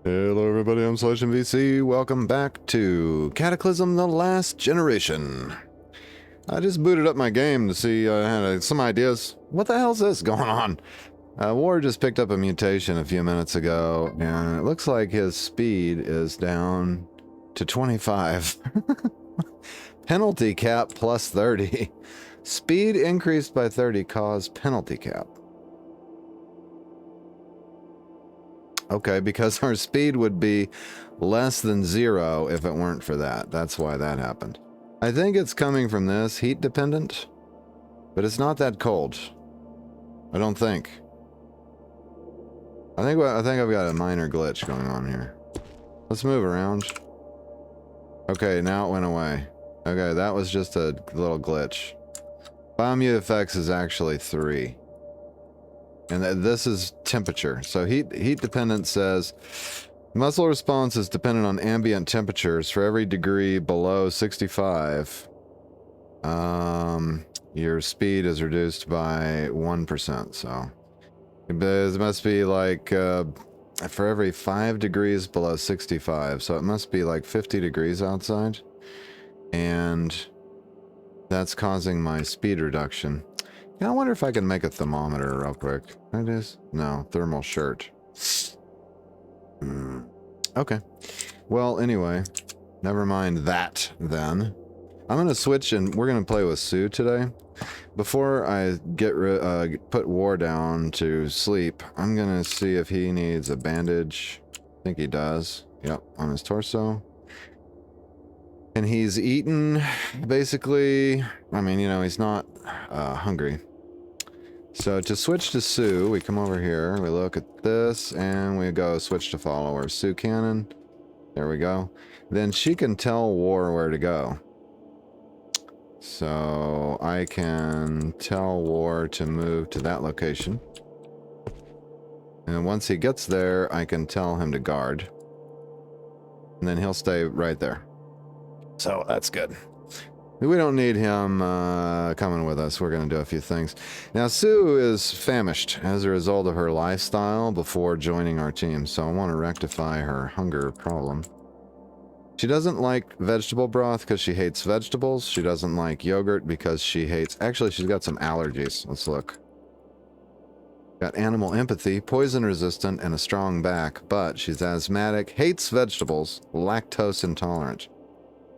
Hello everybody, I'm VC. Welcome back to Cataclysm, the Last Generation. I just booted up my game to see, I had some ideas. What the hell's this going on? War just picked up a mutation a few minutes ago, and it looks like his speed is down to 25. Penalty cap plus 30. Speed increased by 30 cause penalty cap. Okay, because our speed would be less than 0 if it weren't for that. That's why that happened. I think it's coming from this, heat dependent, but it's not that cold. I don't think. I think I've got a minor glitch going on here. Let's move around. Okay, now it went away. Okay, that was just a little glitch. Biomu effects is actually 3. And this is temperature. So heat dependent says muscle response is dependent on ambient temperatures. For every degree below 65, your speed is reduced by 1%. So it must be like for every 5 degrees below 65. So it must be like 50 degrees outside. And that's causing my speed reduction. Yeah, I wonder if I can make a thermometer real quick. It is? No, thermal shirt. Okay. Well, anyway, never mind that then. I'm going to switch and we're going to play with Sue today. Before I put War down to sleep, I'm going to see if he needs a bandage. I think he does. Yep, on his torso. And he's eaten, basically. I mean, you know, he's not hungry. So to switch to Sue, we come over here, we look at this, and we go switch to follower. Sue Cannon. There we go. Then she can tell War where to go. So I can tell War to move to that location. And once he gets there, I can tell him to guard. And then he'll stay right there. So that's good. We don't need him coming with us. We're going to do a few things. Now, Sue is famished as a result of her lifestyle before joining our team, so I want to rectify her hunger problem. She doesn't like vegetable broth because she hates vegetables. She doesn't like yogurt because she hates... Actually, she's got some allergies. Let's look. Got animal empathy, poison resistant, and a strong back, but she's asthmatic, hates vegetables, lactose intolerant.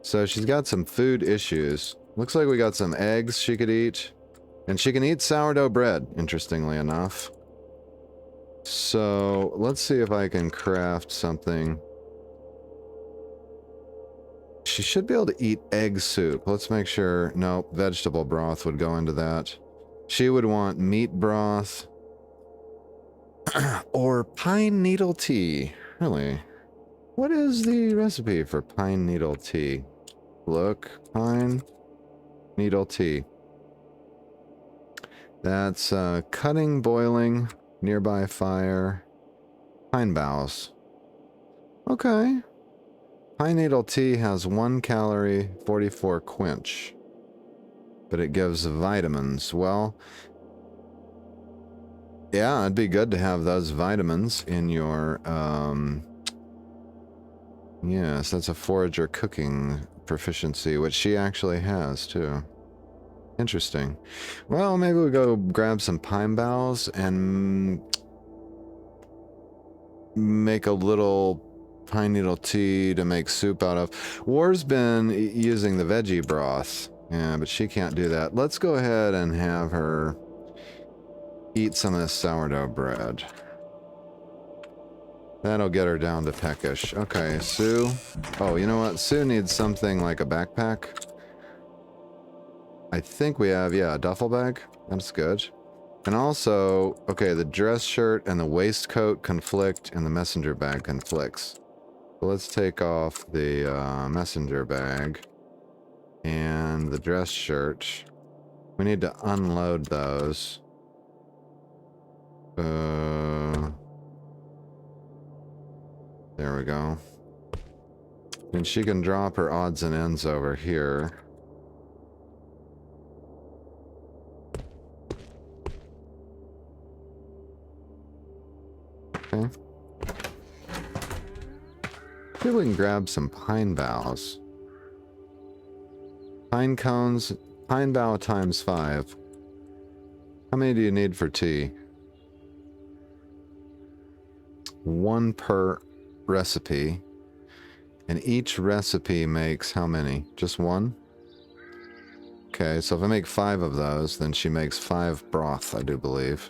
So she's got some food issues. Looks like we got some eggs she could eat. And she can eat sourdough bread, interestingly enough. So let's see if I can craft something. She should be able to eat egg soup. Let's make sure. Nope, vegetable broth would go into that. She would want meat broth. Or pine needle tea. Really? What is the recipe for pine needle tea? Look, pine needle tea. That's cutting, boiling, nearby fire, pine boughs. Okay. Pine needle tea has 1 calorie, 44 quench. But it gives vitamins. Well, yeah, it'd be good to have those vitamins in your, yes, that's a forager cooking proficiency, which she actually has, too. Interesting. Well, maybe we go grab some pine boughs and make a little pine needle tea to make soup out of. War's been using the veggie broth, yeah, but she can't do that. Let's go ahead and have her eat some of this sourdough bread. That'll get her down to peckish. Okay, Sue. Oh, you know what? Sue needs something like a backpack. I think we have, yeah, a duffel bag. That's good. And also, okay, the dress shirt and the waistcoat conflict and the messenger bag conflicts. So let's take off the messenger bag and the dress shirt. We need to unload those. There we go. And she can drop her odds and ends over here. Okay. See if we can grab some pine boughs. Pine cones, pine bough times 5. How many do you need for tea? 1 per recipe. And each recipe makes how many? Just 1? Okay, so if I make 5 of those, then she makes 5 broth, I do believe.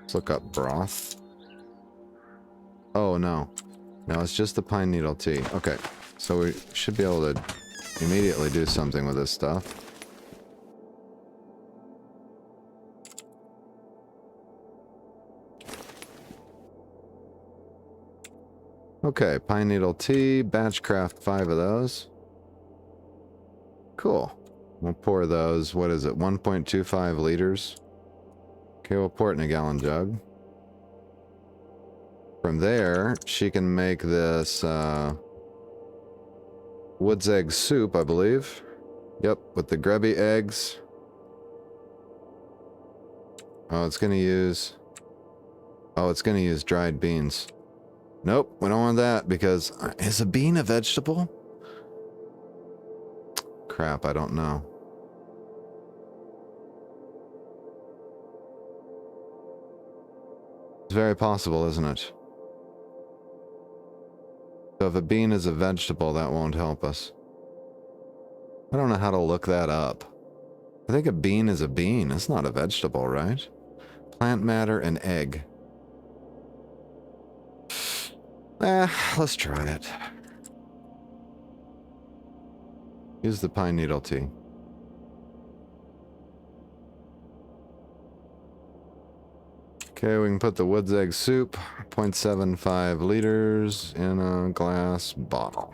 Let's look up broth. Oh, no. No, it's just the pine needle tea. Okay, so we should be able to immediately do something with this stuff. Okay, pine needle tea, batch craft 5 of those. Cool. We'll pour those, what is it, 1.25 liters? Okay, we'll pour it in a gallon jug. From there, she can make this wood's egg soup, I believe. Yep, with the grubby eggs. Oh, it's gonna use... Oh, it's gonna use dried beans. Nope, we don't want that because... Is a bean a vegetable? Crap, I don't know. It's very possible, isn't it? So if a bean is a vegetable, that won't help us. I don't know how to look that up. I think a bean is a bean. It's not a vegetable, right? Plant matter and egg. Let's try it. Use the pine needle tea. Okay, we can put the wood's egg soup, 0.75 liters, in a glass bottle.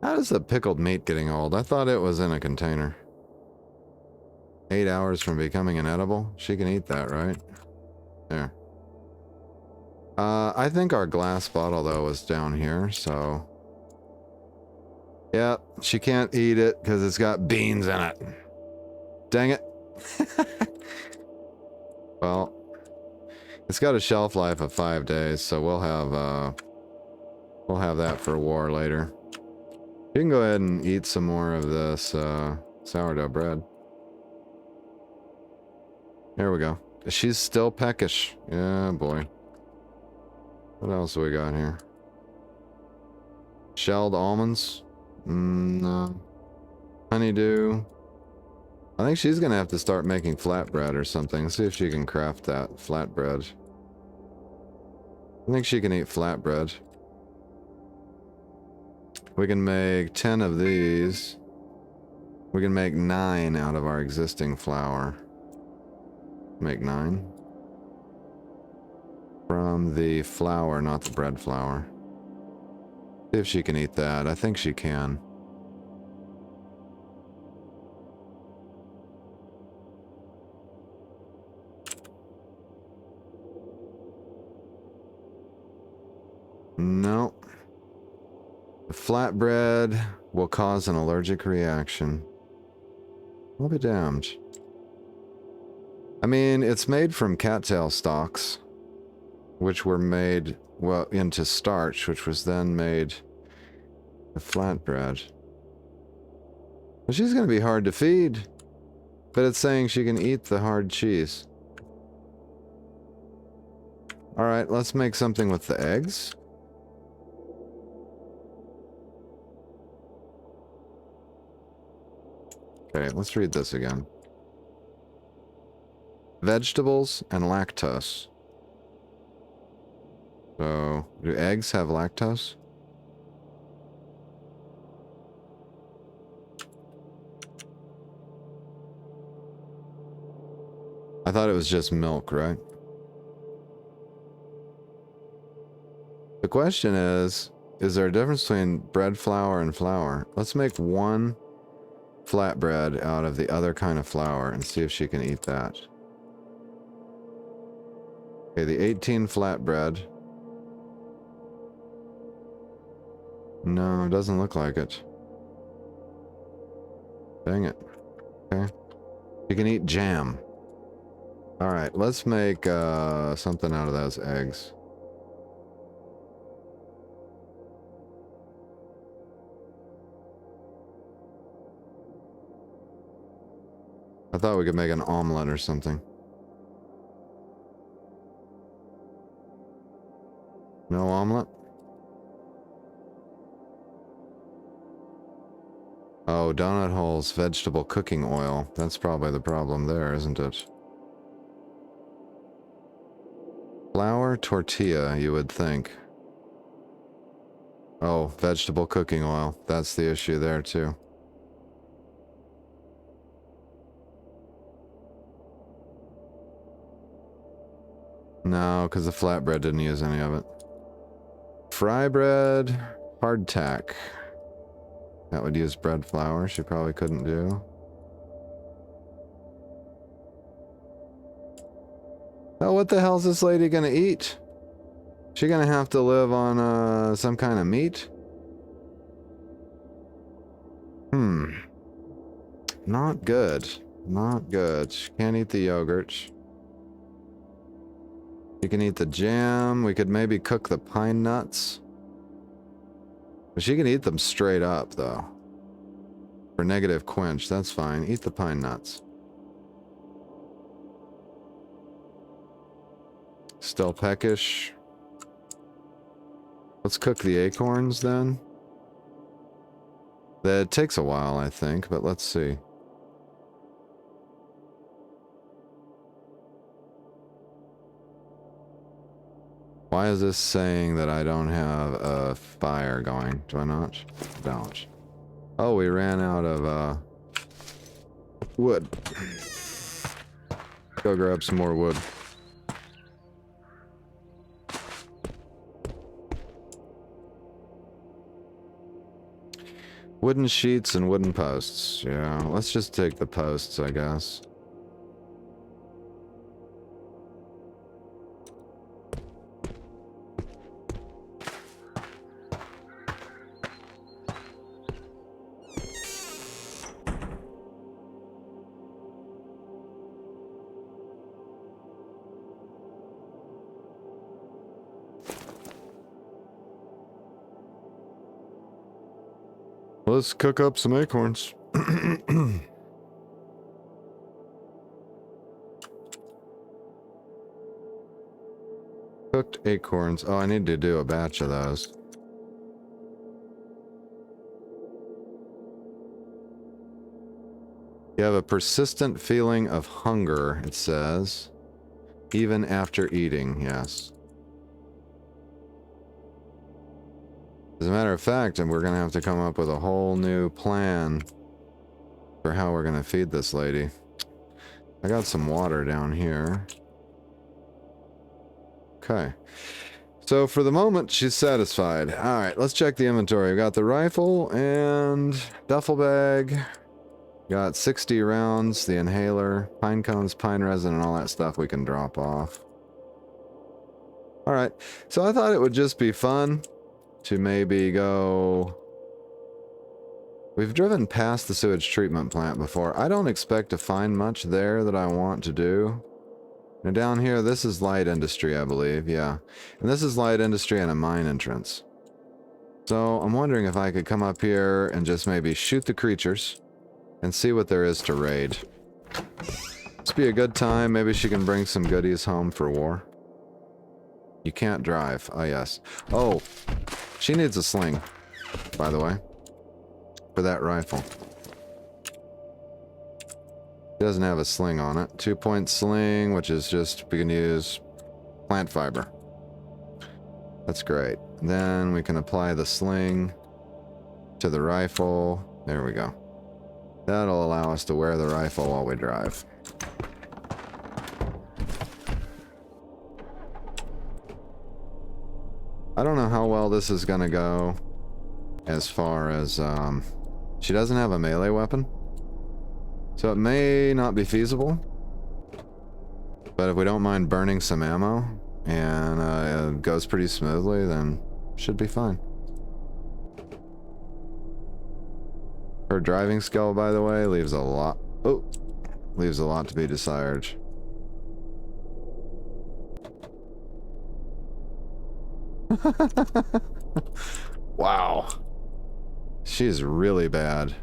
How is the pickled meat getting old? I thought it was in a container. 8 hours from becoming inedible? She can eat that, right? There. I think our glass bottle, though, was down here, so... Yep, she can't eat it because it's got beans in it. Dang it. Well, it's got a shelf life of 5 days, so we'll have that for war later. You can go ahead and eat some more of this sourdough bread. There we go. She's still peckish. Yeah, boy. What else do we got here? Shelled almonds? No. Honeydew. I think she's gonna have to start making flatbread or something. See if she can craft that flatbread. I think she can eat flatbread. We can make 10 of these. We can make 9 out of our existing flour. Make 9. From the flour, not the bread flour. See if she can eat that. I think she can. No. The flatbread will cause an allergic reaction. I'll be damned. I mean, it's made from cattail stalks, which were made, well, into starch, which was then made a flatbread. Well, she's going to be hard to feed, but it's saying she can eat the hard cheese. All right, let's make something with the eggs. Okay, let's read this again. Vegetables and lactose. So, do eggs have lactose? I thought it was just milk, right? The question is there a difference between bread flour and flour? Let's make 1 flatbread out of the other kind of flour and see if she can eat that. Okay, the 18 flatbread. No, it doesn't look like it. Dang it. Okay. You can eat jam. Alright, let's make something out of those eggs. I thought we could make an omelet or something. No omelet? Oh, donut holes, vegetable cooking oil. That's probably the problem there, isn't it? Flour tortilla, you would think. Oh, vegetable cooking oil. That's the issue there, too. No, because the flatbread didn't use any of it. Fry bread, hardtack. That would use bread flour. She probably couldn't do. Oh, what the hell's this lady gonna eat? She gonna have to live on some kind of meat? Not good. Not good. She can't eat the yogurt. You can eat the jam. We could maybe cook the pine nuts. But she can eat them straight up, though. For negative quench, that's fine. Eat the pine nuts. Still peckish. Let's cook the acorns, then. That takes a while, I think, but let's see. Why is this saying that I don't have a fire going? Do I not? Don't. Oh, we ran out of wood. Go grab some more wood. Wooden sheets and wooden posts. Yeah, let's just take the posts, I guess. Let's cook up some acorns. Cooked acorns. Oh, I need to do a batch of those. You have a persistent feeling of hunger, it says. Even after eating, yes. As a matter of fact, we're going to have to come up with a whole new plan for how we're going to feed this lady. I got some water down here. Okay. So for the moment, she's satisfied. Alright, let's check the inventory. We got the rifle and duffel bag. Got 60 rounds, the inhaler, pine cones, pine resin, and all that stuff we can drop off. Alright, so I thought it would just be fun to maybe go... We've driven past the sewage treatment plant before. I don't expect to find much there that I want to do. Now down here, this is light industry, I believe, yeah. And this is light industry and a mine entrance. So I'm wondering if I could come up here and just maybe shoot the creatures and see what there is to raid. This be a good time. Maybe she can bring some goodies home for war. You can't drive. Oh, yes. Oh, she needs a sling, by the way, for that rifle. She doesn't have a sling on it. 2-point sling, which is just, we can use plant fiber. That's great. Then we can apply the sling to the rifle. There we go. That'll allow us to wear the rifle while we drive. I don't know how well this is gonna go as far as, she doesn't have a melee weapon. So it may not be feasible. But if we don't mind burning some ammo, and it goes pretty smoothly, then should be fine. Her driving skill, by the way, leaves a lot... Oh! Leaves a lot to be desired. Wow. She's really bad.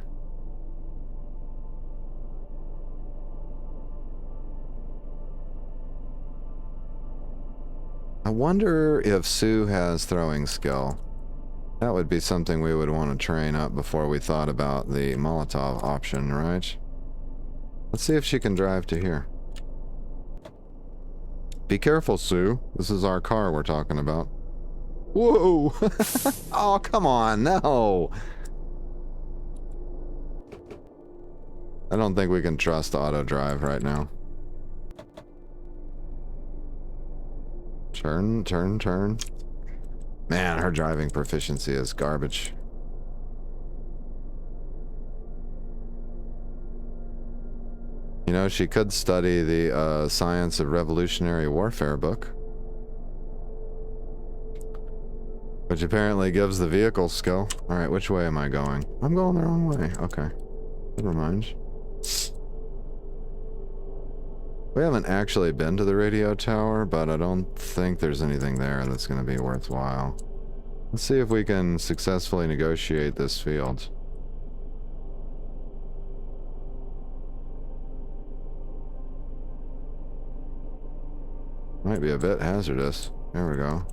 I wonder if Sue has throwing skill. That would be something we would want to train up before we thought about the Molotov option, right? Let's see if she can drive to here. Be careful, Sue. This is our car we're talking about. Whoa! Oh, come on, no! I don't think we can trust auto drive right now. Turn, turn, turn. Man, her driving proficiency is garbage. You know, she could study the Science of Revolutionary Warfare book, which apparently gives the vehicle skill. Alright, which way am I going? I'm going the wrong way. Okay. Never mind. We haven't actually been to the radio tower, but I don't think there's anything there that's going to be worthwhile. Let's see if we can successfully negotiate this field. Might be a bit hazardous. There we go.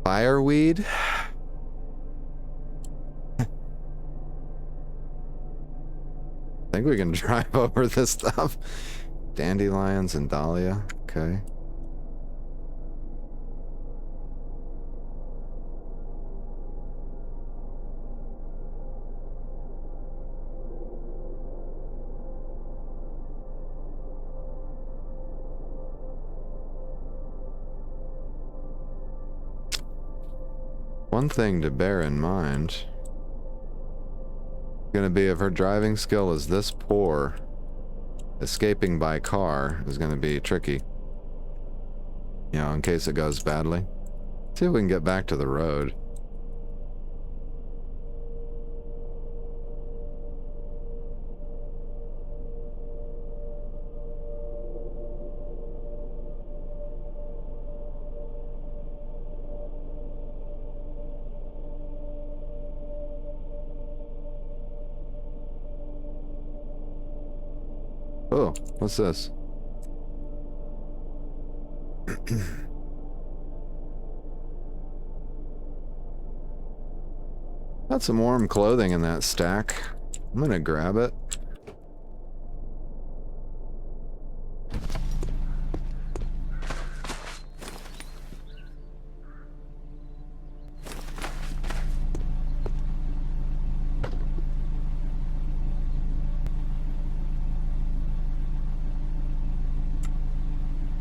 Fireweed? I think we can drive over this stuff. Dandelions and dahlia. Okay. One thing to bear in mind, gonna be if her driving skill is this poor, escaping by car is gonna be tricky. You know, in case it goes badly. See if we can get back to the road. Oh, what's this? Got some warm clothing in that stack. I'm gonna grab it.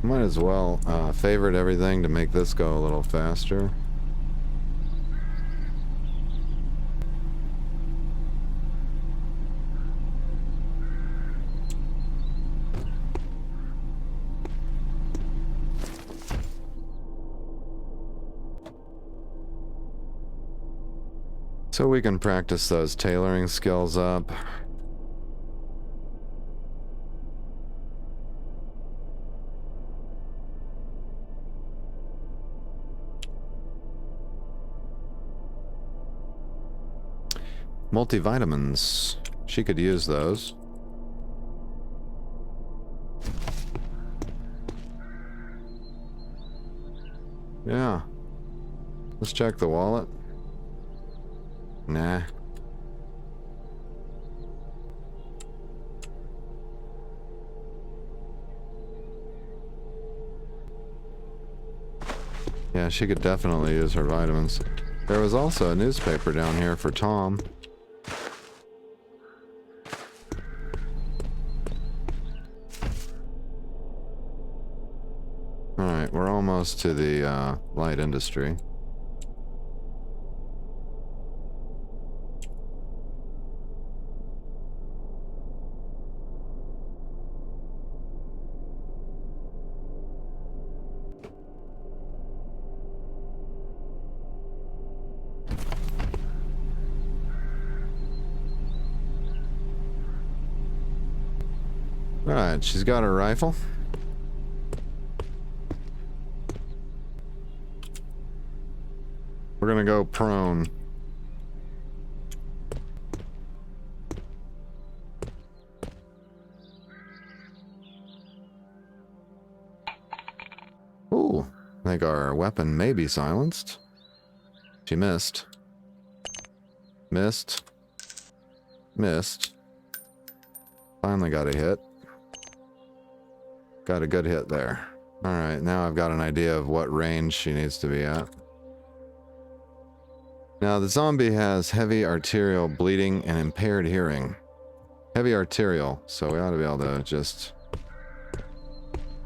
Might as well favorite everything to make this go a little faster. So we can practice those tailoring skills up. Multivitamins. She could use those. Yeah. Let's check the wallet. Nah. Yeah, she could definitely use her vitamins. There was also a newspaper down here for Tom. Alright, we're almost to the light industry. Alright, she's got her rifle. We're gonna go prone. Ooh, I think our weapon may be silenced. She missed. Missed. Missed. Finally got a hit. Got a good hit there. Alright, now I've got an idea of what range she needs to be at. Now, the zombie has heavy arterial bleeding and impaired hearing. Heavy arterial, so we ought to be able to just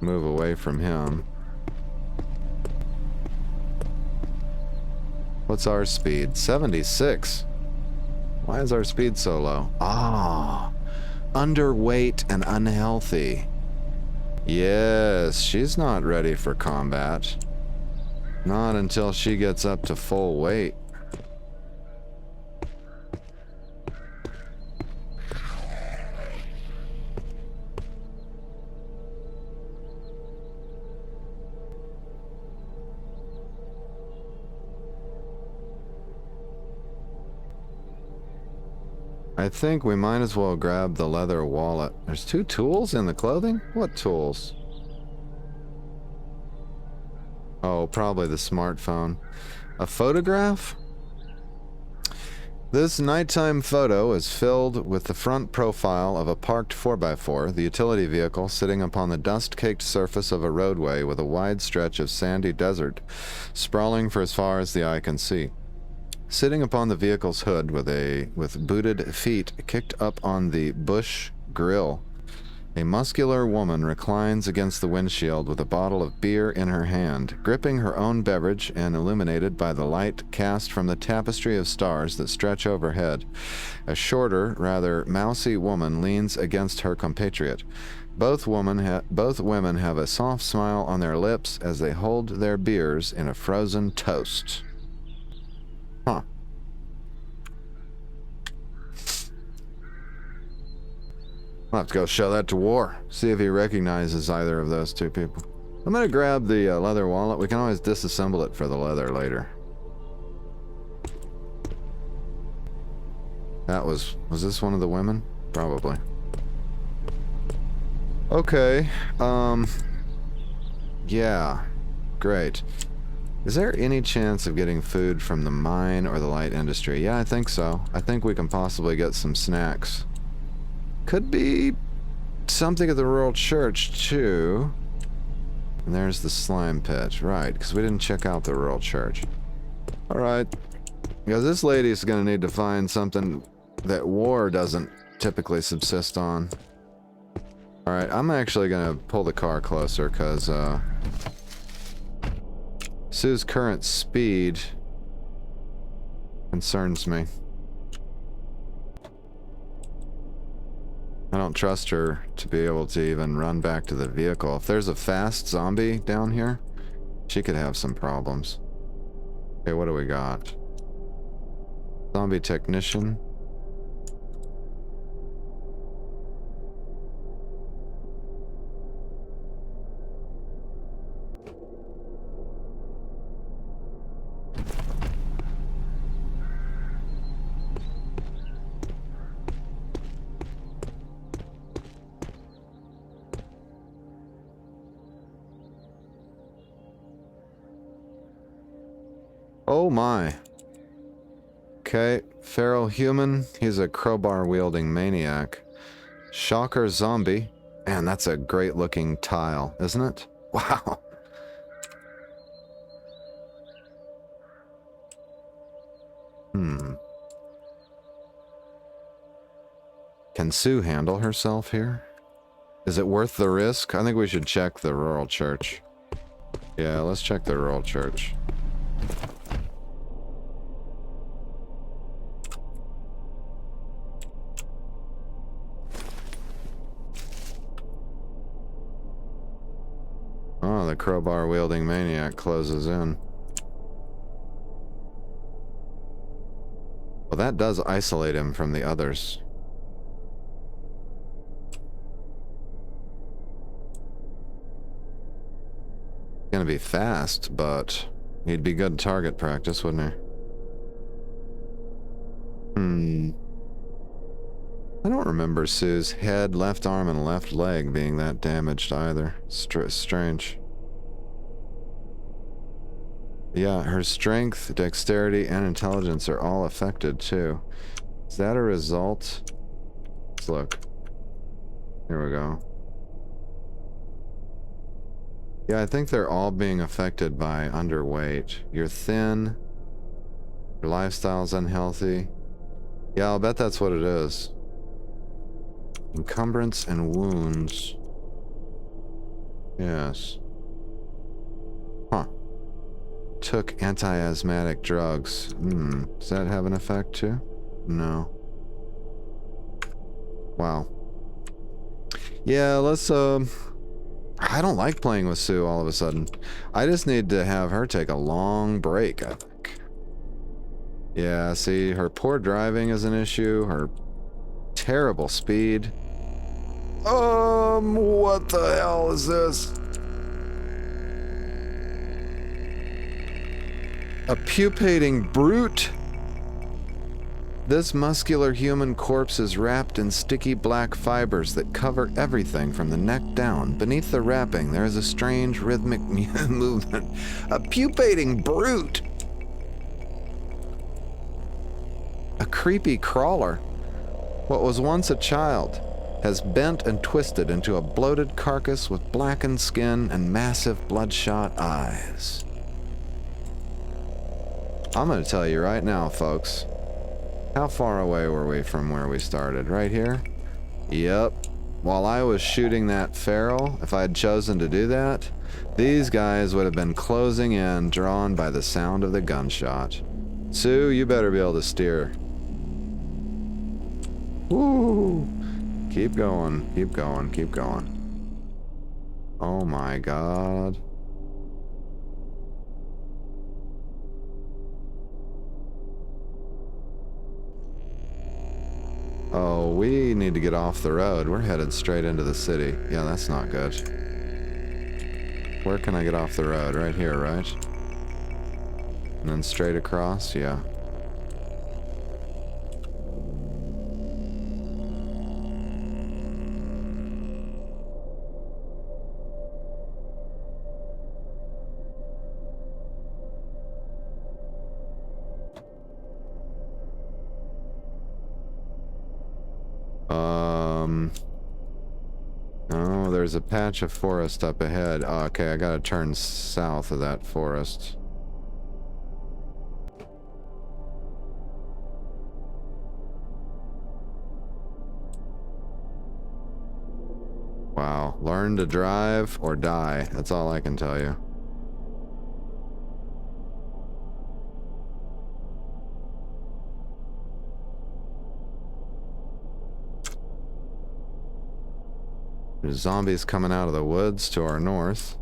move away from him. What's our speed? 76. Why is our speed so low? Ah, underweight and unhealthy. Yes, she's not ready for combat. Not until she gets up to full weight. I think we might as well grab the leather wallet. There's 2 tools in the clothing? What tools? Oh, probably the smartphone. A photograph? This nighttime photo is filled with the front profile of a parked 4x4, the utility vehicle, sitting upon the dust-caked surface of a roadway with a wide stretch of sandy desert, sprawling for as far as the eye can see. Sitting upon the vehicle's hood with booted feet kicked up on the bush grill, a muscular woman reclines against the windshield with a bottle of beer in her hand, gripping her own beverage and illuminated by the light cast from the tapestry of stars that stretch overhead. A shorter, rather mousy woman leans against her compatriot. Both women have a soft smile on their lips as they hold their beers in a frozen toast. Huh. I'll have to go show that to War. See if he recognizes either of those 2 people. I'm gonna grab the leather wallet. We can always disassemble it for the leather later. That was this one of the women? Probably. Okay, yeah, great. Is there any chance of getting food from the mine or the light industry? Yeah, I think so. I think we can possibly get some snacks. Could be something at the rural church, too. And there's the slime pit. Right, because we didn't check out the rural church. Alright. Because this lady's going to need to find something that War doesn't typically subsist on. Alright, I'm actually going to pull the car closer, because, Sue's current speed concerns me. I don't trust her to be able to even run back to the vehicle. If there's a fast zombie down here, she could have some problems. Okay, what do we got? Zombie technician. Oh my. Okay, feral human. He's a crowbar-wielding maniac. Shocker zombie. Man, that's a great-looking tile, isn't it? Wow. Can Sue handle herself here? Is it worth the risk? I think we should check the rural church. Yeah, let's check the rural church. Oh, the crowbar-wielding maniac closes in. Well, that does isolate him from the others. going to be fast, but he'd be good target practice, wouldn't he? I don't remember Sue's head, left arm, and left leg being that damaged either. Strange. Yeah, her strength, dexterity, and intelligence are all affected, too. Is that a result? Let's look. Here we go. Yeah, I think they're all being affected by underweight. You're thin. Your lifestyle's unhealthy. Yeah, I'll bet that's what it is. Encumbrance and wounds. Yes. Huh. Took anti-asthmatic drugs. Does that have an effect too? No. Wow. Yeah, let's, I don't like playing with Sue all of a sudden. I just need to have her take a long break, I think. Yeah, see, her poor driving is an issue. Her terrible speed. What the hell is this? A pupating brute? This muscular human corpse is wrapped in sticky black fibers that cover everything from the neck down. Beneath the wrapping, there is a strange rhythmic movement. A pupating brute! A creepy crawler. What was once a child has bent and twisted into a bloated carcass with blackened skin and massive bloodshot eyes. I'm going to tell you right now, folks. How far away were we from where we started? Right here? Yep. While I was shooting that feral, if I had chosen to do that, these guys would have been closing in, drawn by the sound of the gunshot. Sue, you better be able to steer. Woo! Keep going, keep going, keep going. Oh my god. Oh, we need to get off the road. We're headed straight into the city. Yeah, that's not good. Where can I get off the road? Right here, right? And then straight across? Yeah. Oh, there's a patch of forest up ahead. Oh, okay, I gotta turn south of that forest. Wow, learn to drive or die. That's all I can tell you. There's zombies coming out of the woods to our north.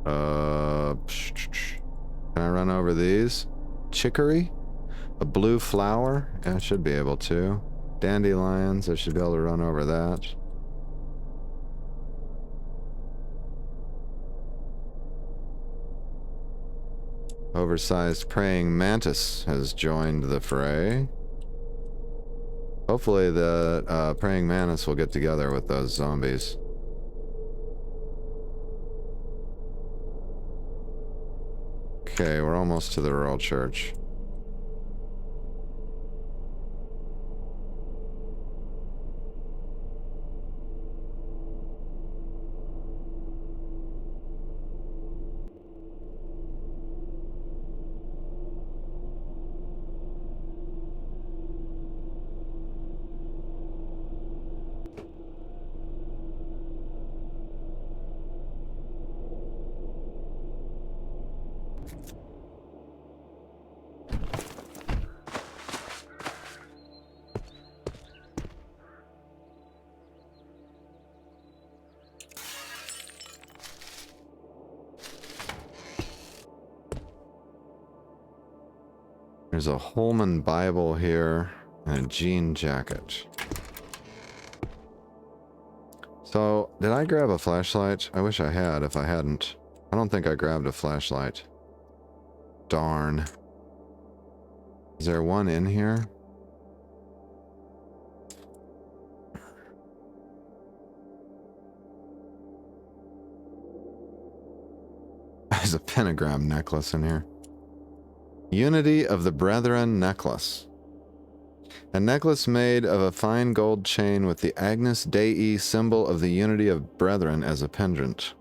Can I run over these? Chicory? A blue flower? Yeah, I should be able to. Dandelions, I should be able to run over that. Oversized praying mantis has joined the fray. Hopefully the praying mantis will get together with those zombies. Okay, we're almost to the rural church. There's a Holman Bible here. and a jean jacket. So, did I grab a flashlight? I wish I had, if I hadn't. I don't think I grabbed a flashlight. Darn. Is there one in here? There's a pentagram necklace in here. Unity of the Brethren necklace. A necklace made of a fine gold chain with the Agnus Dei symbol of the unity of brethren as a pendant.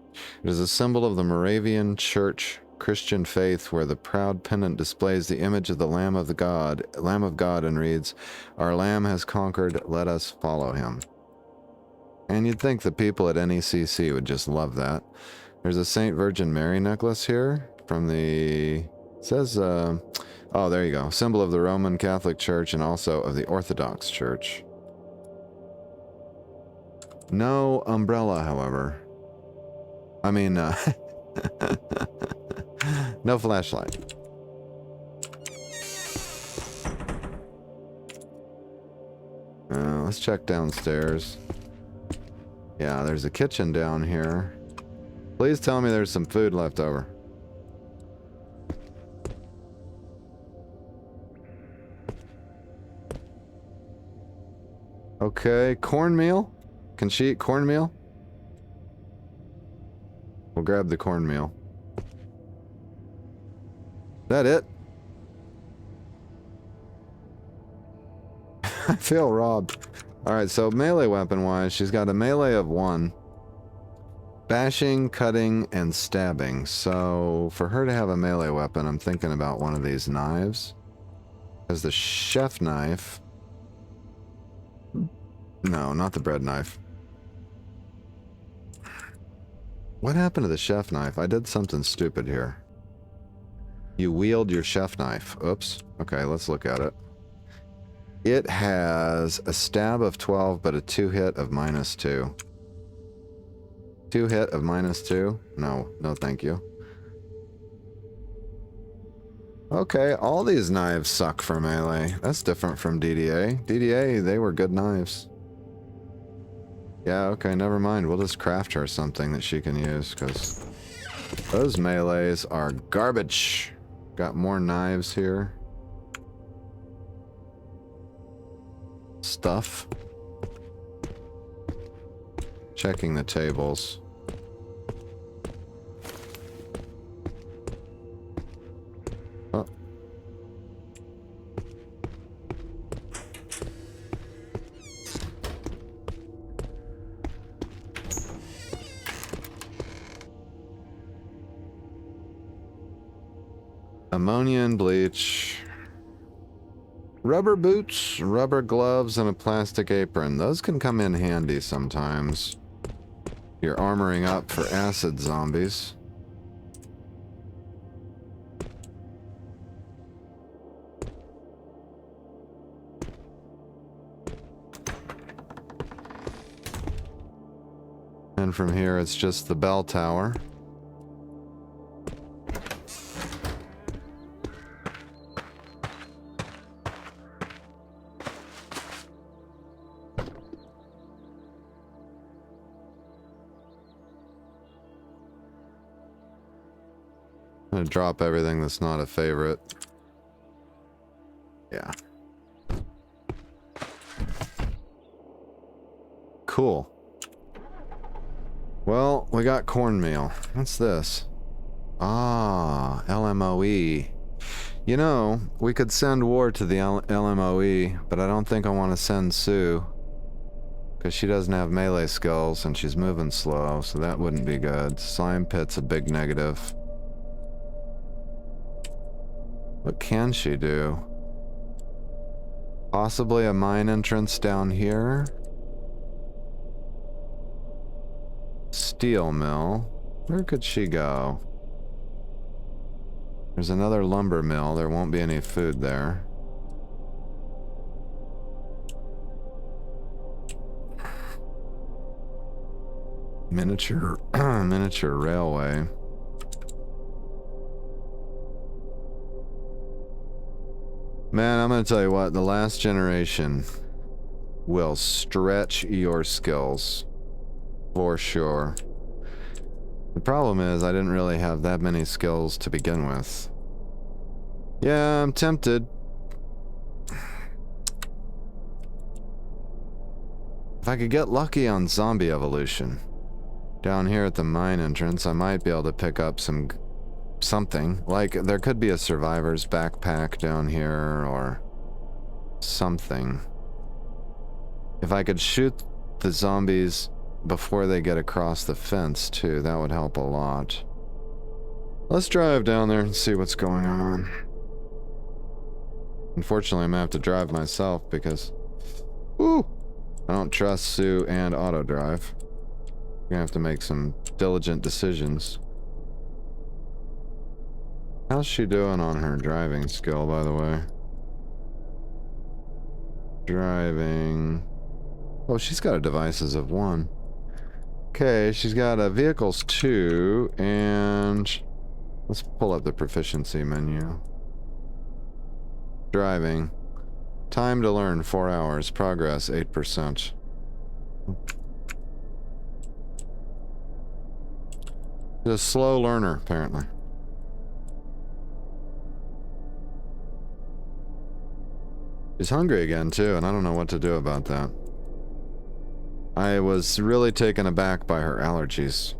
It is a symbol of the Moravian Church Christian faith, where the proud pendant displays the image of the Lamb of God, and reads, "Our Lamb has conquered, let us follow him." And you'd think the people at NECC would just love that. There's a Saint Virgin Mary necklace here from the... It says, oh, there you go. Symbol of the Roman Catholic Church and also of the Orthodox Church. No umbrella, however. I mean, no flashlight. Let's check downstairs. Yeah, there's a kitchen down here. Please tell me there's some food left over. Okay, cornmeal? Can she eat cornmeal? We'll grab the cornmeal. That it? I feel robbed. Alright, so melee weapon-wise, she's got a melee of 1. Bashing, cutting, and stabbing. So, for her to have a melee weapon, I'm thinking about one of these knives. Because the chef knife... No, not the bread knife. What happened to the chef knife? I did something stupid here. You wield your chef knife. Oops. Okay, let's look at it. It has a stab of 12, but a 2-hit of -2. 2-hit of -2? No, no thank you. Okay, all these knives suck for melee. That's different from DDA. DDA, they were good knives. Yeah, okay, never mind. We'll just craft her something that she can use, because those melees are garbage. Got more knives here. Stuff. Checking the tables. Oh. Ammonia and bleach. Rubber boots, rubber gloves, and a plastic apron. Those can come in handy sometimes. You're armoring up for acid zombies. And from here, it's just the bell tower. I'm gonna drop everything that's not a favorite. Yeah. Cool. Well, we got cornmeal. What's this? Ah, LMOE. You know, we could send war to the LMOE, but I don't think I want to send Sue. Because she doesn't have melee skills and she's moving slow, so that wouldn't be good. Slime pit's a big negative. What can she do? Possibly a mine entrance down here. Steel mill. Where could she go? There's another lumber mill. There won't be any food there. Miniature railway. Man, I'm gonna tell you what, the last generation will stretch your skills. For sure. The problem is, I didn't really have that many skills to begin with. Yeah, I'm tempted. If I could get lucky on zombie evolution, down here at the mine entrance, I might be able to pick up something. Like, there could be a survivor's backpack down here, or something. If I could shoot the zombies before they get across the fence, too, that would help a lot. Let's drive down there and see what's going on. Unfortunately, I'm gonna have to drive myself because... Woo! I don't trust Sue and auto drive. You're gonna have to make some diligent decisions. How's she doing on her driving skill, by the way? Driving... Oh, she's got a devices of 1. Okay, she's got a vehicles 2, and... Let's pull up the proficiency menu. Driving. Time to learn 4 hours. Progress 8%. She's a slow learner, apparently. She's hungry again, too, and I don't know what to do about that. I was really taken aback by her allergies.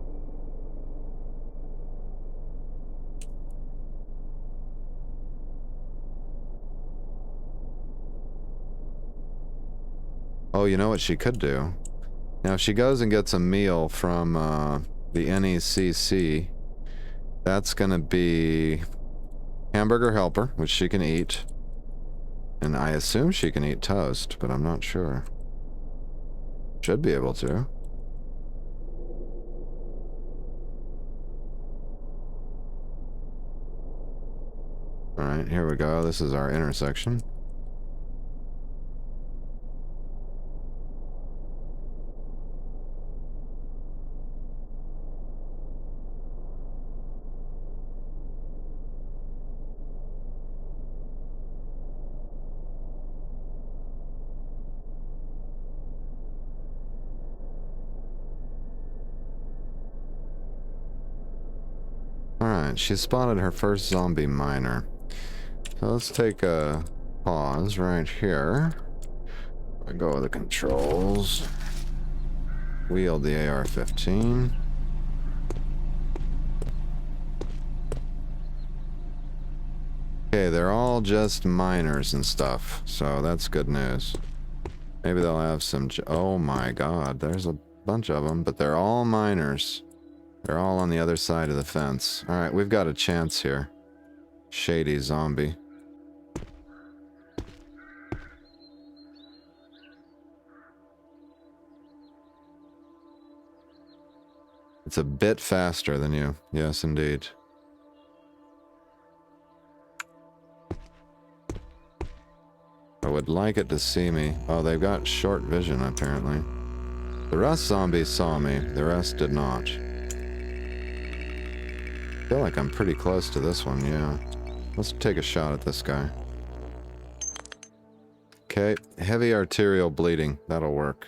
Oh, you know what she could do? Now, if she goes and gets a meal from the NECC, that's going to be hamburger helper, which she can eat. And I assume she can eat toast, but I'm not sure. Should be able to. Alright, here we go. This is our intersection. Alright, she spotted her first zombie miner. So let's take a pause right here. I go with the controls. Wield the AR-15. Okay, they're all just miners and stuff, so that's good news. Maybe they'll have some... Oh my god, there's a bunch of them, but they're all miners. They're all on the other side of the fence. Alright, we've got a chance here. Shady zombie. It's a bit faster than you. Yes, indeed. I would like it to see me. Oh, they've got short vision, apparently. The rest zombies saw me. The rest did not. I feel like I'm pretty close to this one, yeah. Let's take a shot at this guy. Okay, heavy arterial bleeding. That'll work.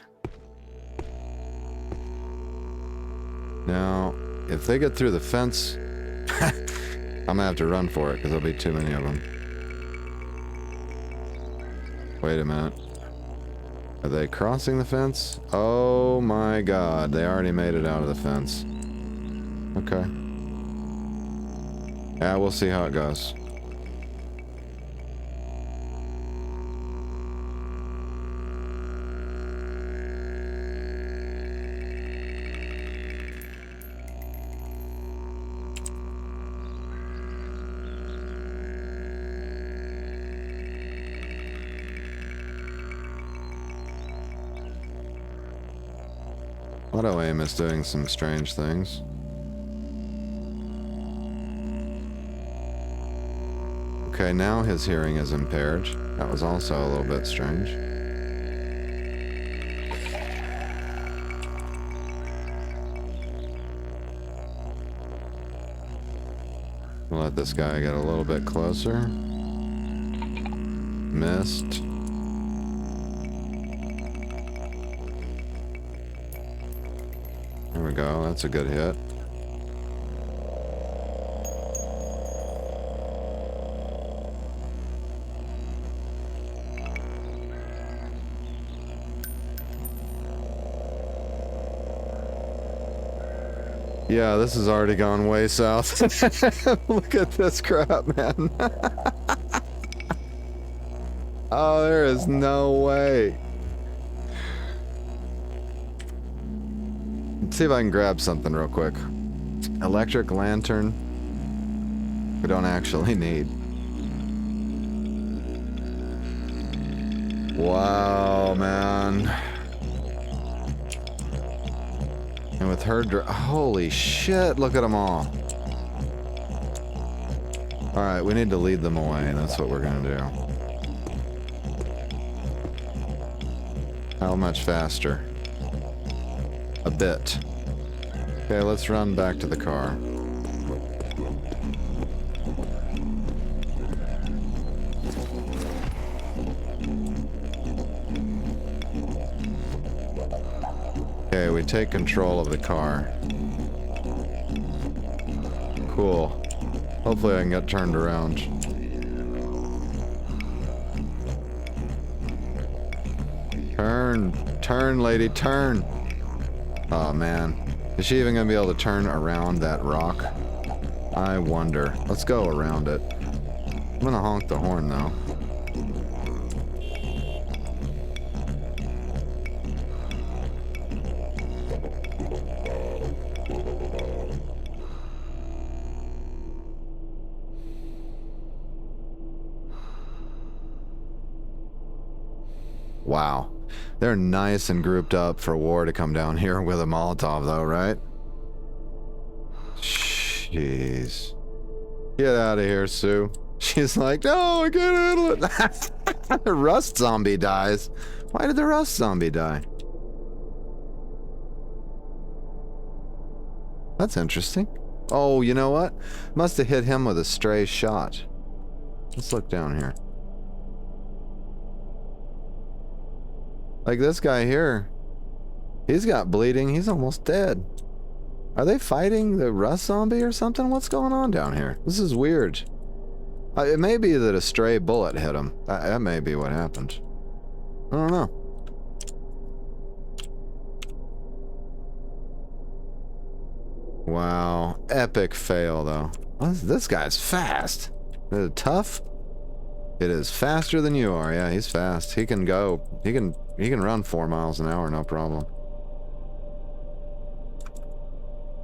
Now, if they get through the fence... I'm gonna have to run for it, because there'll be too many of them. Wait a minute. Are they crossing the fence? Oh my god, they already made it out of the fence. Okay. Yeah, we'll see how it goes. Auto aim is doing some strange things. Okay, now his hearing is impaired. That was also a little bit strange. We'll let this guy get a little bit closer. Missed. There we go. That's a good hit. Yeah, this has already gone way south. Look at this crap, man. Oh, there is no way. Let's see if I can grab something real quick. Electric lantern. We don't actually need. Wow, man. And with her, holy shit, look at them all. Alright, we need to lead them away. That's what we're gonna do. How much faster? A bit. Okay, let's run back to the car. Okay, we take control of the car. Cool. Hopefully I can get turned around. Turn, lady, turn. Oh, man. Is she even gonna be able to turn around that rock? I wonder. Let's go around it. I'm gonna honk the horn, though. Wow. They're nice and grouped up for war to come down here with a Molotov, though, right? Jeez. Get out of here, Sue. She's like, no, I can't handle it. The rust zombie dies. Why did the rust zombie die? That's interesting. Oh, you know what? Must have hit him with a stray shot. Let's look down here. Like this guy here. He's got bleeding. He's almost dead. Are they fighting the rust zombie or something? What's going on down here? This is weird. It may be that a stray bullet hit him. That may be what happened. I don't know. Wow. Epic fail, though. This guy's fast. Is it tough? It is faster than you are. Yeah, he's fast. He can go. He can run 4 miles an hour, no problem.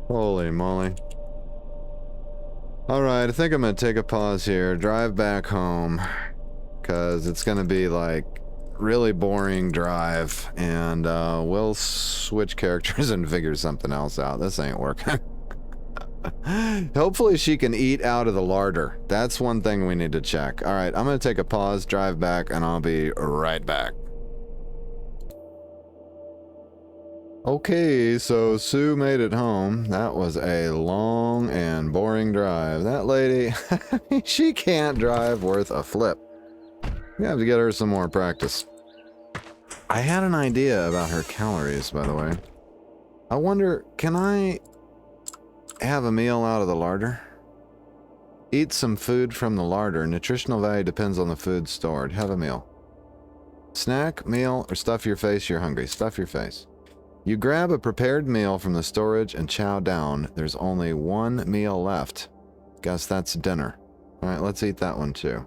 Holy moly. Alright, I think I'm gonna take a pause here, drive back home, because it's gonna be like really boring drive, and we'll switch characters and figure something else out. This ain't working. Hopefully she can eat out of the larder. That's one thing we need to check. Alright, I'm gonna take a pause, drive back, and I'll be right back. Okay, so Sue made it home. That was a long and boring drive. That lady, she can't drive worth a flip. We have to get her some more practice. I had an idea about her calories, by the way. I wonder, can I have a meal out of the larder? Eat some food from the larder. Nutritional value depends on the food stored. Have a meal. Snack, meal, or stuff your face. You're hungry. Stuff your face. You grab a prepared meal from the storage and chow down. There's only one meal left. Guess that's dinner. Alright, let's eat that one too.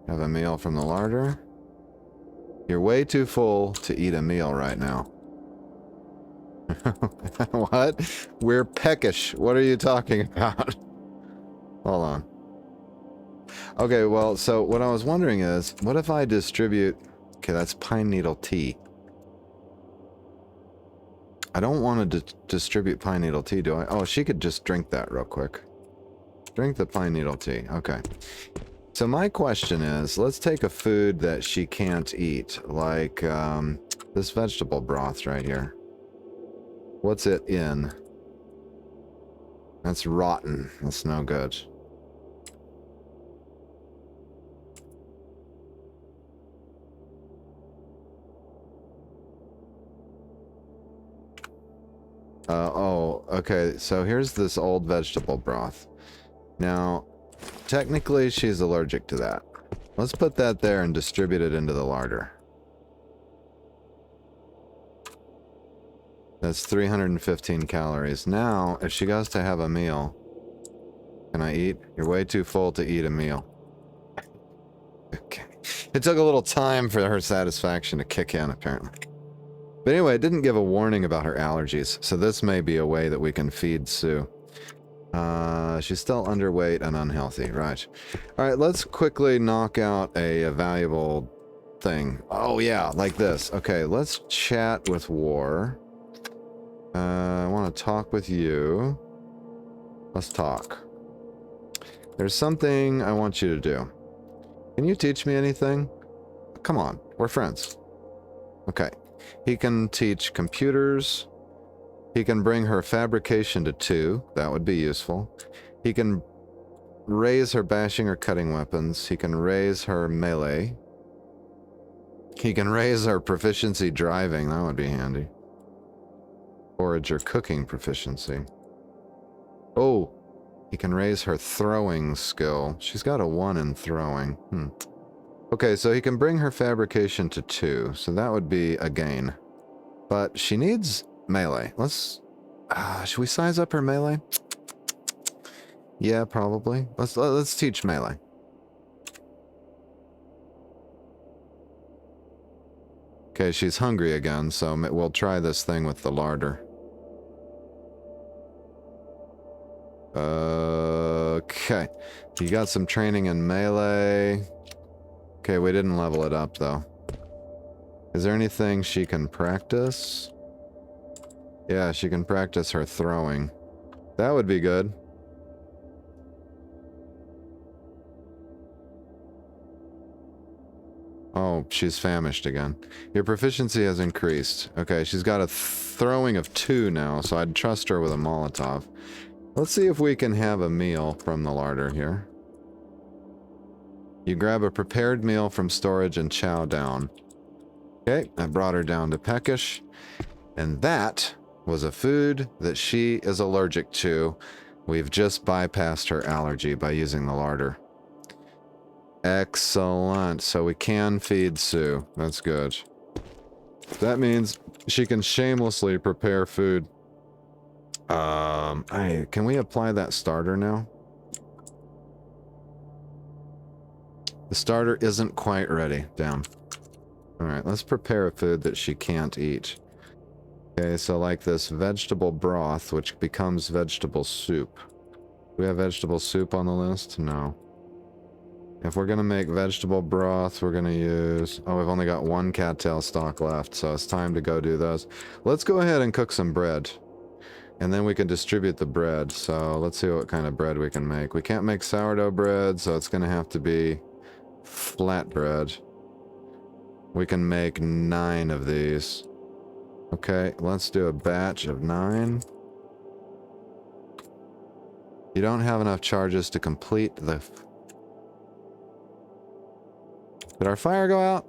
Have a meal from the larder. You're way too full to eat a meal right now. What? We're peckish. What are you talking about? Hold on. Okay, well, so what I was wondering is, what if I distribute... Okay, that's pine needle tea. I don't want to distribute pine needle tea, do I? Oh, she could just drink that real quick. Drink the pine needle tea. Okay. So my question is, let's take a food that she can't eat, like this vegetable broth right here. What's it in? That's rotten. That's no good. Oh, okay. So here's this old vegetable broth. Now, technically she's allergic to that. Let's put that there and distribute it into the larder. That's 315 calories. Now, if she goes to have a meal, can I eat? You're way too full to eat a meal. Okay. It took a little time for her satisfaction to kick in, apparently. But anyway, it didn't give a warning about her allergies, so this may be a way that we can feed Sue. She's still underweight and unhealthy, right. Alright, let's quickly knock out a valuable thing. Oh yeah, like this. Okay, let's chat with War. I want to talk with you. Let's talk. There's something I want you to do. Can you teach me anything? Come on, we're friends. Okay. He can teach computers. He can bring her fabrication to 2. That would be useful. He can raise her bashing or cutting weapons. He can raise her melee. He can raise her proficiency driving. That would be handy. Forage or cooking proficiency. Oh, he can raise her throwing skill. She's got a 1 in throwing. Okay, so he can bring her fabrication to 2, so that would be a gain. But she needs melee. Let's... should we size up her melee? Yeah, probably. Let's teach melee. Okay, she's hungry again, so we'll try this thing with the larder. Okay. You got some training in melee. Okay, we didn't level it up, though. Is there anything she can practice? Yeah, she can practice her throwing. That would be good. Oh, she's famished again. Your proficiency has increased. Okay, she's got a throwing of 2 now, so I'd trust her with a Molotov. Let's see if we can have a meal from the larder here. You grab a prepared meal from storage and chow down. Okay, I brought her down to peckish. And that was a food that she is allergic to. We've just bypassed her allergy by using the larder. Excellent. So we can feed Sue. That's good. That means she can shamelessly prepare food. Can we apply that starter now? The starter isn't quite ready. Damn. Alright, let's prepare a food that she can't eat. Okay, so like this vegetable broth, which becomes vegetable soup. Do we have vegetable soup on the list? No. If we're gonna make vegetable broth, we're gonna use... Oh, we've only got 1 cattail stalk left, so it's time to go do those. Let's go ahead and cook some bread. And then we can distribute the bread, so let's see what kind of bread we can make. We can't make sourdough bread, so it's gonna have to be flatbread. We can make 9 of these. Okay, let's do a batch of 9. You don't have enough charges to complete the... Did our fire go out?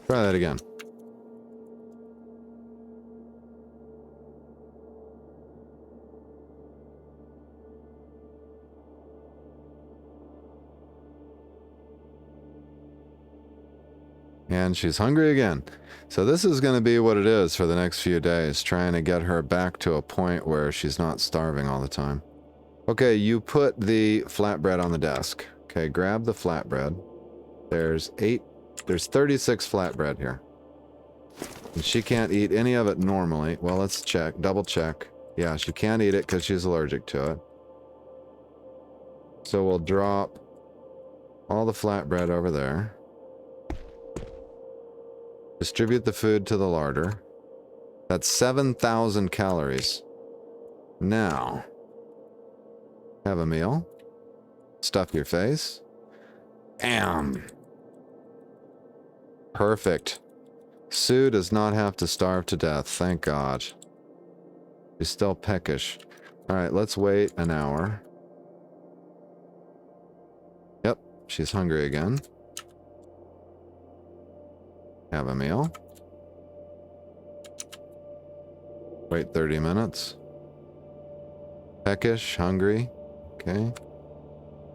Try that again. And she's hungry again. So this is going to be what it is for the next few days, trying to get her back to a point where she's not starving all the time. Okay, you put the flatbread on the desk. Okay, grab the flatbread. There's 36 flatbread here. And she can't eat any of it normally. Well, let's check, double check. Yeah, she can't eat it because she's allergic to it. So we'll drop all the flatbread over there. Distribute the food to the larder. That's 7,000 calories. Now, have a meal. Stuff your face. Bam! Perfect. Sue does not have to starve to death, thank God. She's still peckish. Alright, let's wait an hour. she's hungry again. Have a meal. Wait 30 minutes. Peckish, hungry. Okay.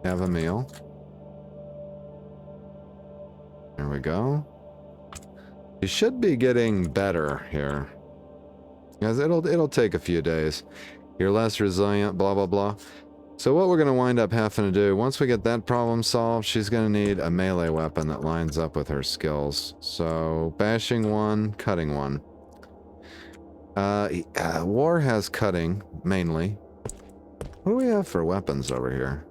Have a meal. There we go. You should be getting better here. Guys, it'll take a few days. You're less resilient, blah, blah, blah. So what we're going to wind up having to do, once we get that problem solved, she's going to need a melee weapon that lines up with her skills. So, bashing 1, cutting 1. War has cutting, mainly. What do we have for weapons over here?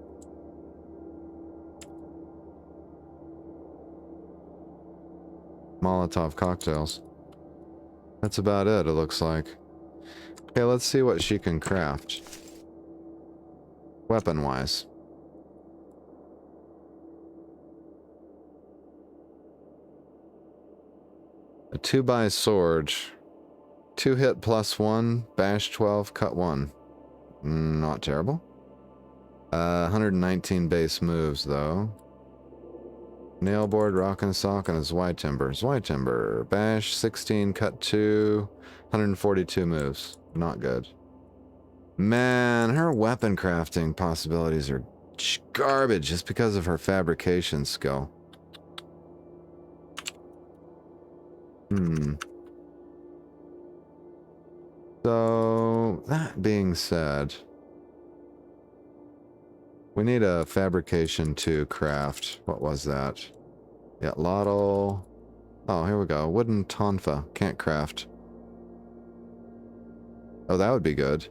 Molotov cocktails. That's about it looks like. Okay, let's see what she can craft. Weapon-wise. A 2x sword. 2 hit plus 1, bash 12, cut 1. Not terrible. 119 base moves, though. Nailboard, rock and sock, and a Zwei Timber. Zwei Timber. Bash 16, cut 2, 142 moves. Not good. Man, her weapon crafting possibilities are garbage just because of her fabrication skill. So, that being said, we need a fabrication to craft. What was that? Yeah, Lotto. Oh, here we go. Wooden tonfa. Can't craft. Oh, that would be good.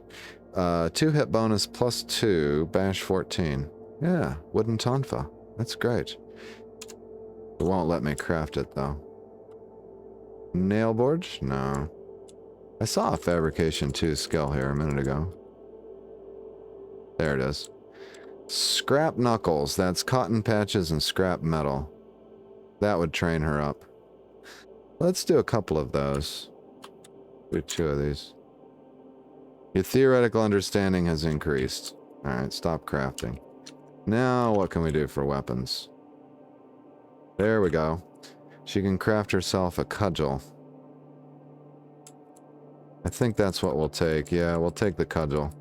2 hit bonus plus 2, bash 14. Yeah, wooden tonfa. That's great. It won't let me craft it, though. Nailboard? No. I saw a fabrication 2 skill here a minute ago. There it is. Scrap knuckles. That's cotton patches and scrap metal. That would train her up. Let's do a couple of those. Do 2 of these. Your theoretical understanding has increased. Alright, stop crafting. Now, what can we do for weapons? There we go. She can craft herself a cudgel. I think that's what we'll take. Yeah, we'll take the cudgel.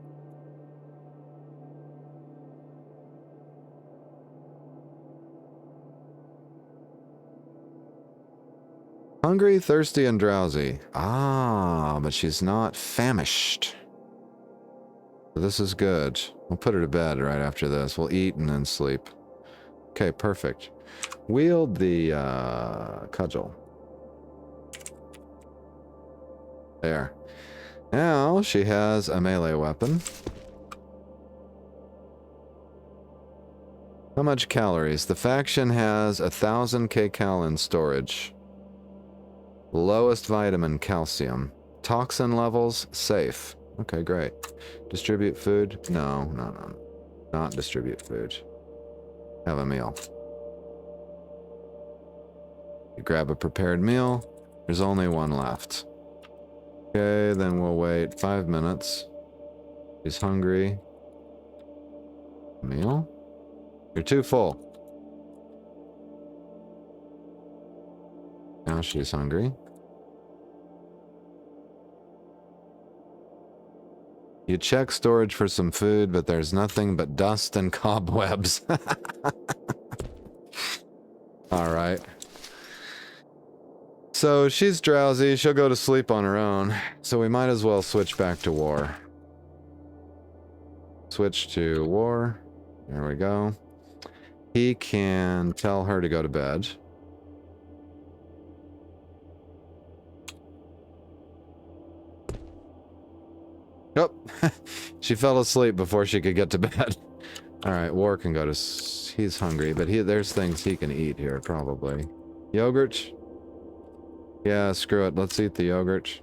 Hungry, thirsty, and drowsy. Ah, but she's not famished. So this is good. We'll put her to bed right after this. We'll eat and then sleep. Okay, perfect. Wield the cudgel. There. Now she has a melee weapon. How much calories? The faction has 1,000 kcal in storage. Lowest vitamin, calcium. Toxin levels, safe. Okay, great. Distribute food? No. Not distribute food. Have a meal. You grab a prepared meal. There's only one left. Okay, then we'll wait 5 minutes. She's hungry. Meal? You're too full. Now she's hungry. You check storage for some food, but there's nothing but dust and cobwebs. Alright. So she's drowsy, she'll go to sleep on her own, so we might as well switch back to war. Switch to war. There we go. He can tell her to go to bed. Oh, she fell asleep before she could get to bed. Alright, War can go to... He's hungry, but there's things he can eat here, probably. Yogurt? Yeah, screw it. Let's eat the yogurt.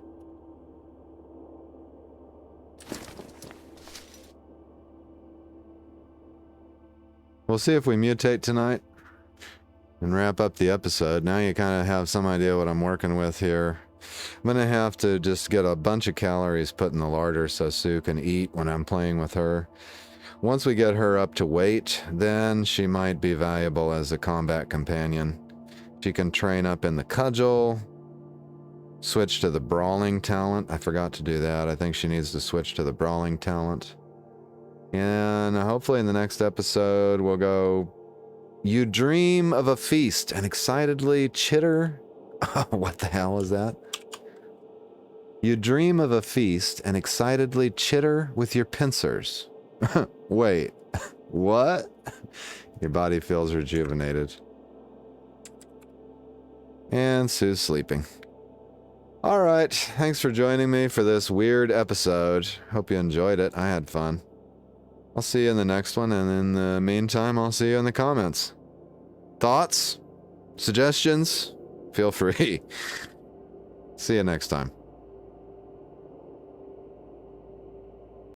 We'll see if we mutate tonight and wrap up the episode. Now you kind of have some idea what I'm working with here. I'm going to have to just get a bunch of calories put in the larder so Sue can eat when I'm playing with her. Once we get her up to weight, then she might be valuable as a combat companion. She can train up in the cudgel, switch to the brawling talent. I forgot to do that. I think she needs to switch to the brawling talent. And hopefully in the next episode, we'll go, you dream of a feast and excitedly chitter. What the hell is that? You dream of a feast and excitedly chitter with your pincers. Wait, what? Your body feels rejuvenated. And Sue's sleeping. Alright, thanks for joining me for this weird episode. Hope you enjoyed it. I had fun. I'll see you in the next one, and in the meantime, I'll see you in the comments. Thoughts? Suggestions? Feel free. See you next time.